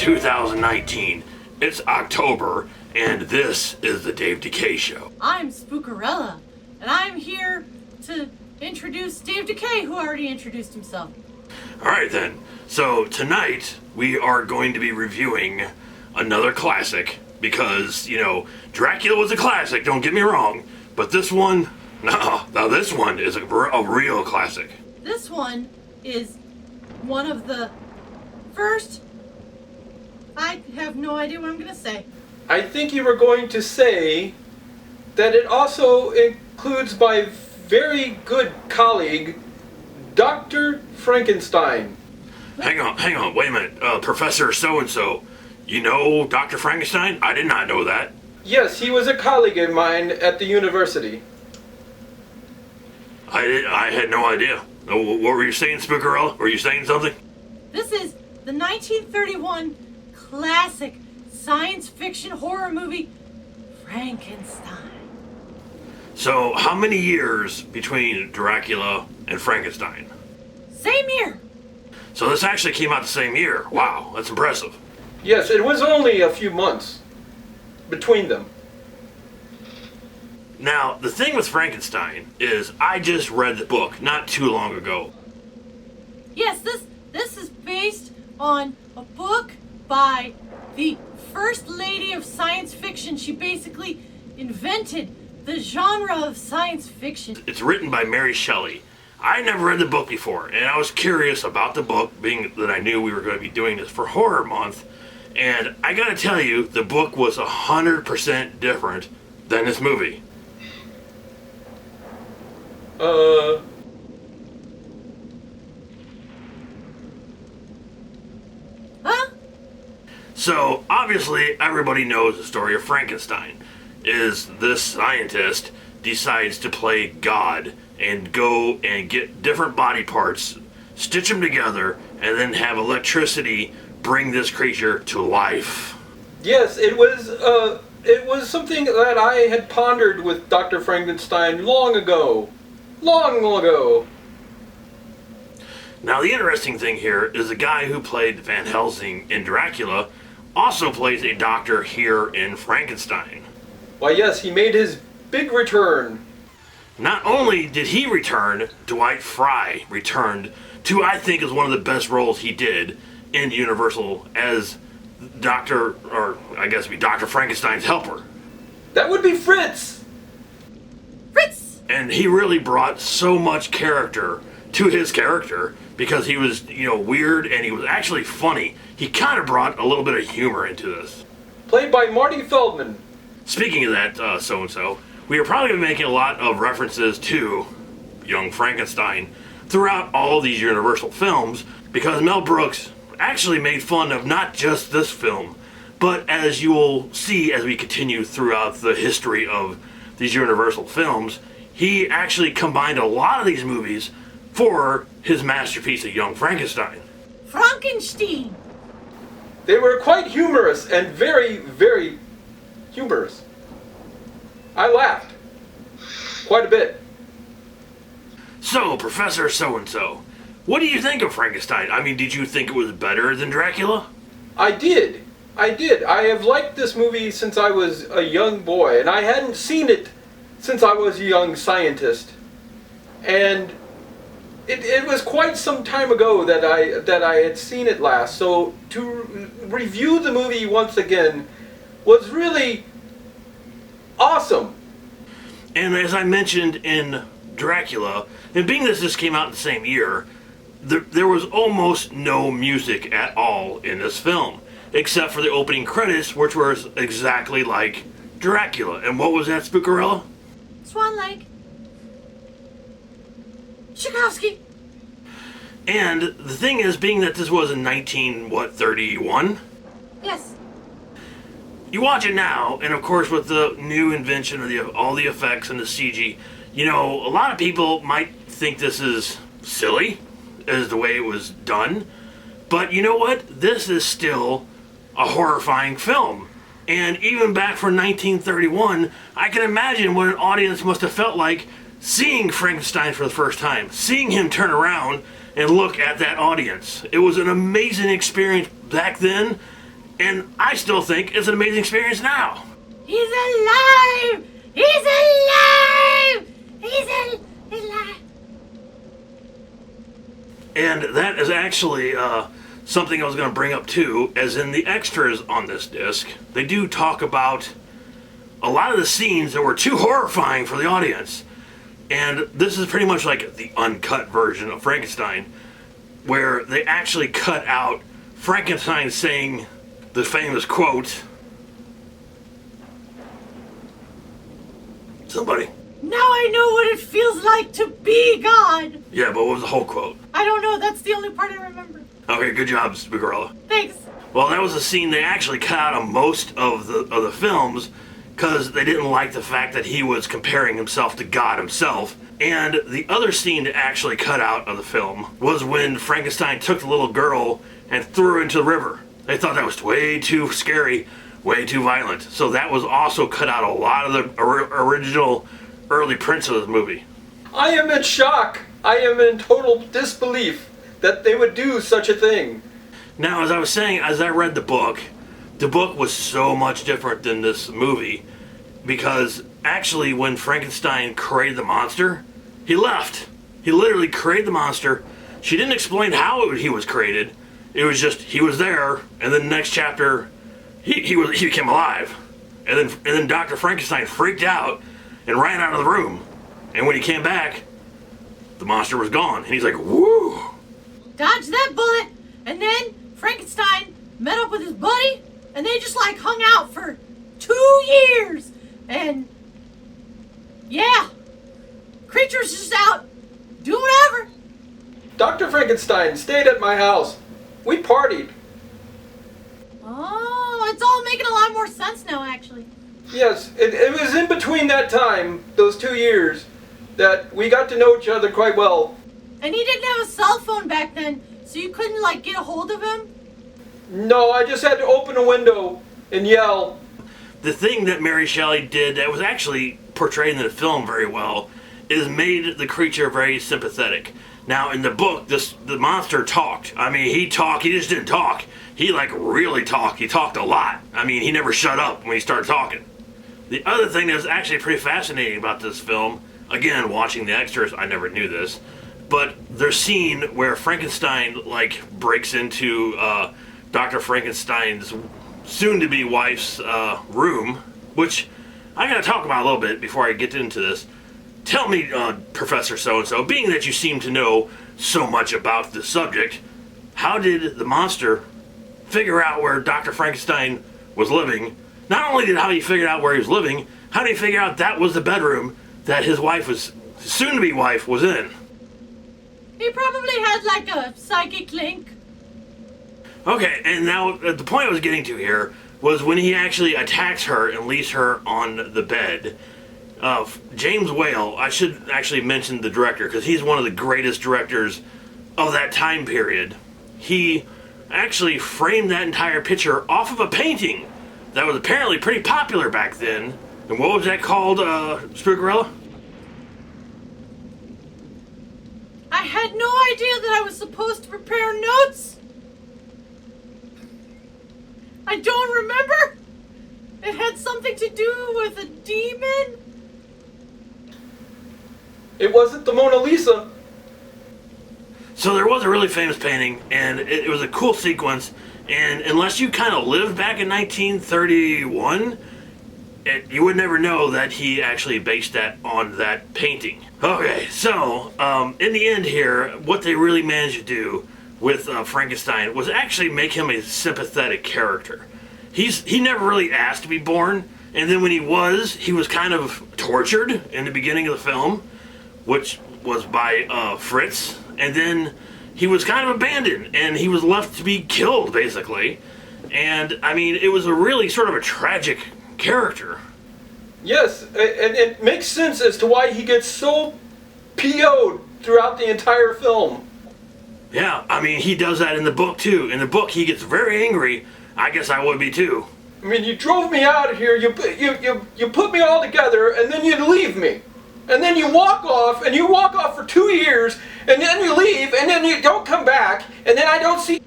2019. It's October, and this is the Dave Decay Show. I'm Spookarella, and I'm here to introduce Dave Decay, who already introduced himself. Alright then, so tonight we are going to be reviewing another classic, because, Dracula was a classic, don't get me wrong, but this one, now this one is a real classic. This one is one of the first... I have no idea what I'm going to say. I think you were going to say that it also includes my very good colleague, Dr. Frankenstein. Hang on, wait a minute. Professor so-and-so, you know Dr. Frankenstein? I did not know that. Yes, he was a colleague of mine at the university. I had no idea. What were you saying, Spookarella? Were you saying something? This is the 1931 classic science fiction horror movie, Frankenstein. So, how many years between Dracula and Frankenstein? Same year. So this actually came out the same year. Wow, that's impressive. Yes, it was only a few months between them. Now, the thing with Frankenstein is I just read the book not too long ago. Yes, this is based on a book by the first lady of science fiction. She basically invented the genre of science fiction. It's written by Mary Shelley. I never read the book before, and I was curious about the book, being that I knew we were going to be doing this for Horror Month. And I gotta tell you, the book was 100% different than this movie. Huh? So, obviously, everybody knows the story of Frankenstein. Is this scientist decides to play God and go and get different body parts, stitch them together, and then have electricity bring this creature to life. Yes, it was something that I had pondered with Dr. Frankenstein long ago. Long ago. Now, the interesting thing here is the guy who played Van Helsing in Dracula also plays a doctor here in Frankenstein. Why, yes, he made his big return. Not only did he return, Dwight Frye returned to, I think, is one of the best roles he did in Universal as Dr. Frankenstein's helper. That would be Fritz! Fritz! And he really brought so much character to his character because he was, weird and he was actually funny. He kind of brought a little bit of humor into this. Played by Marty Feldman. Speaking of that, so-and-so, we are probably going to be making a lot of references to Young Frankenstein throughout all these Universal films because Mel Brooks actually made fun of not just this film, but as you will see as we continue throughout the history of these Universal films, he actually combined a lot of these movies for his masterpiece of Young Frankenstein. Frankenstein! They were quite humorous and very, very humorous. I laughed. Quite a bit. So, Professor So-and-so, what do you think of Frankenstein? I mean, did you think it was better than Dracula? I did. I have liked this movie since I was a young boy, and I hadn't seen it since I was a young scientist. And it was quite some time ago that I had seen it last, so to review the movie once again was really awesome. And as I mentioned in Dracula, and being that this came out in the same year, there was almost no music at all in this film, except for the opening credits, which was exactly like Dracula. And what was that, Spookarella? Swan Lake. Tchaikovsky. And the thing is, being that this was in 31? Yes. You watch it now, and of course with the new invention of all the effects and the CG, a lot of people might think this is silly, as the way it was done. But you know what? This is still a horrifying film. And even back from 1931, I can imagine what an audience must have felt like seeing Frankenstein for the first time, seeing him turn around and look at that audience. It was an amazing experience back then, And I still think it's an amazing experience now. He's alive! He's alive! He's alive! And that is actually something I was going to bring up too, as in the extras on this disc, they do talk about a lot of the scenes that were too horrifying for the audience. And this is pretty much like the uncut version of Frankenstein, where they actually cut out Frankenstein saying the famous quote. Somebody. Now I know what it feels like to be God. Yeah, but what was the whole quote? I don't know. That's the only part I remember. Okay, good job, Spookerella. Thanks. Well, that was a scene they actually cut out of most of the films because they didn't like the fact that he was comparing himself to God himself. And the other scene to actually cut out of the film was when Frankenstein took the little girl and threw her into the river. They thought that was way too scary, way too violent. So that was also cut out a lot of the original early prints of this movie. I am in shock. I am in total disbelief that they would do such a thing. Now, as I was saying, as I read the book was so much different than this movie because actually when Frankenstein created the monster, he left. He literally created the monster. She didn't explain how he was created. It was just he was there, and then the next chapter he became alive. And then Dr. Frankenstein freaked out and ran out of the room. And when he came back, the monster was gone. And he's like, woo! Dodge that bullet, and then Frankenstein met up with his buddy, and they just like hung out for 2 years. And yeah, creature's just out doing whatever. Dr. Frankenstein stayed at my house. We partied. Oh, it's all making a lot more sense now, actually. Yes, it was in between that time, those 2 years, that we got to know each other quite well. And he didn't have a cell phone back then, so you couldn't like get a hold of him? No, I just had to open a window and yell. The thing that Mary Shelley did that was actually portrayed in the film very well is made the creature very sympathetic. Now, in the book, the monster talked. I mean, he talked, he just didn't talk. He like really talked. He talked a lot. I mean, he never shut up when he started talking. The other thing that's actually pretty fascinating about this film, again, watching the extras, I never knew this, but there's a scene where Frankenstein like breaks into Dr. Frankenstein's soon-to-be wife's room, which I gotta talk about a little bit before I get into this. Tell me, Professor So-and-so, being that you seem to know so much about the subject, how did the monster figure out where Dr. Frankenstein was living? Not only did how he figure out where he was living, how did he figure out that was the bedroom that his soon-to-be wife was in? He probably had like a psychic link. Okay, and now the point I was getting to here was when he actually attacks her and leaves her on the bed. James Whale, I should actually mention the director because he's one of the greatest directors of that time period. He actually framed that entire picture off of a painting that was apparently pretty popular back then. And what was that called, Spookerella? I had no idea that I was supposed to prepare notes. I don't remember. It had something to do with a demon. It wasn't the Mona Lisa. So there was a really famous painting, and it was a cool sequence, and unless you kind of lived back in 1931, you would never know that he actually based that on that painting. Okay, so in the end here, what they really managed to do with Frankenstein was actually make him a sympathetic character. He never really asked to be born, and then when he was kind of tortured in the beginning of the film, which was by Fritz, and then he was kind of abandoned, and he was left to be killed, basically. And, I mean, it was a really sort of a tragic character. Yes, and it makes sense as to why he gets so PO'd throughout the entire film. Yeah, I mean, he does that in the book, too. In the book, he gets very angry. I guess I would be, too. I mean, you drove me out of here, you put me all together, and then you leave me. And then you walk off, and you walk off for 2 years, and then you leave, and then you don't come back, and then I don't see...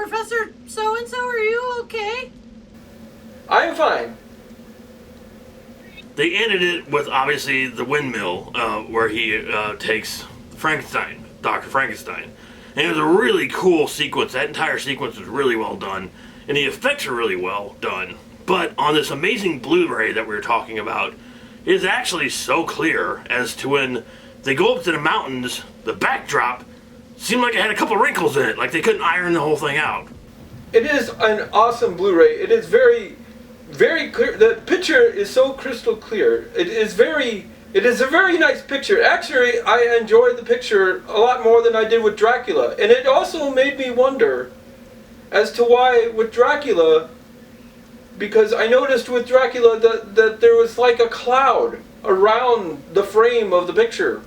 Professor So-and-so, are you okay? I am fine. They ended it with obviously the windmill, where he takes Frankenstein, Dr. Frankenstein. And it was a really cool sequence. That entire sequence was really well done. And the effects are really well done. But on this amazing Blu-ray that we were talking about, it is actually so clear as to when they go up to the mountains, the backdrop seemed like it had a couple wrinkles in it, like they couldn't iron the whole thing out. It is an awesome Blu-ray. It is very, very clear. The picture is so crystal clear. It is a very nice picture. Actually, I enjoyed the picture a lot more than I did with Dracula. And it also made me wonder as to why with Dracula, because I noticed with Dracula that there was like a cloud around the frame of the picture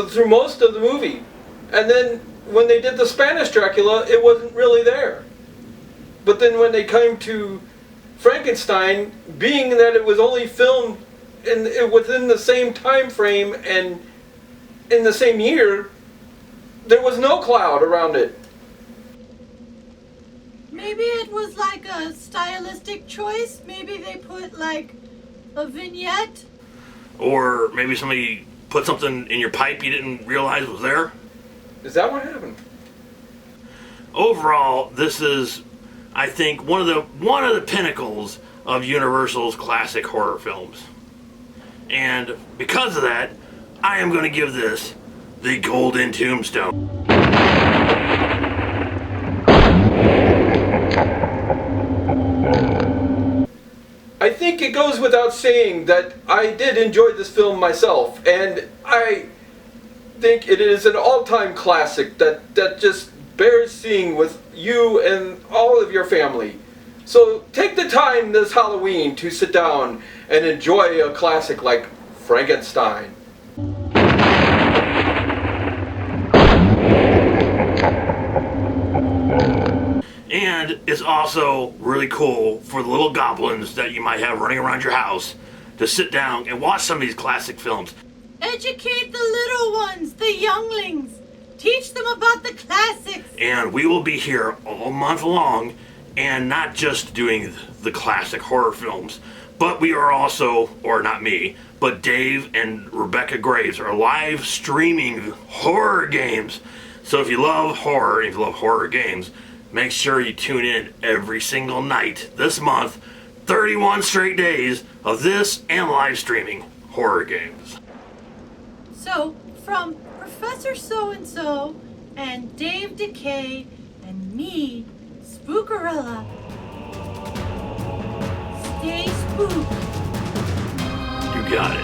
through most of the movie. And then when they did the Spanish Dracula, it wasn't really there. But then when they came to Frankenstein, being that it was only filmed within the same time frame and in the same year, there was no cloud around it. Maybe it was like a stylistic choice. Maybe they put like a vignette. Or maybe somebody put something in your pipe you didn't realize was there. Is that what happened? Overall, this is, I think, one of the pinnacles of Universal's classic horror films. And because of that, I am going to give this the Golden Tombstone. I think it goes without saying that I did enjoy this film myself, and I think it is an all-time classic that just bears seeing with you and all of your family. So take the time this Halloween to sit down and enjoy a classic like Frankenstein. And it's also really cool for the little goblins that you might have running around your house to sit down and watch some of these classic films. Educate the little ones, the younglings. Teach them about the classics. And we will be here all month long, and not just doing the classic horror films, but we are also, or not me, but Dave and Rebecca Graves are live streaming horror games. So if you love horror, if you love horror games, make sure you tune in every single night this month, 31 straight days of this and live streaming horror games. So, from Professor So-and-so and Dave Decay and me, Spookerella, stay spooked. You got it.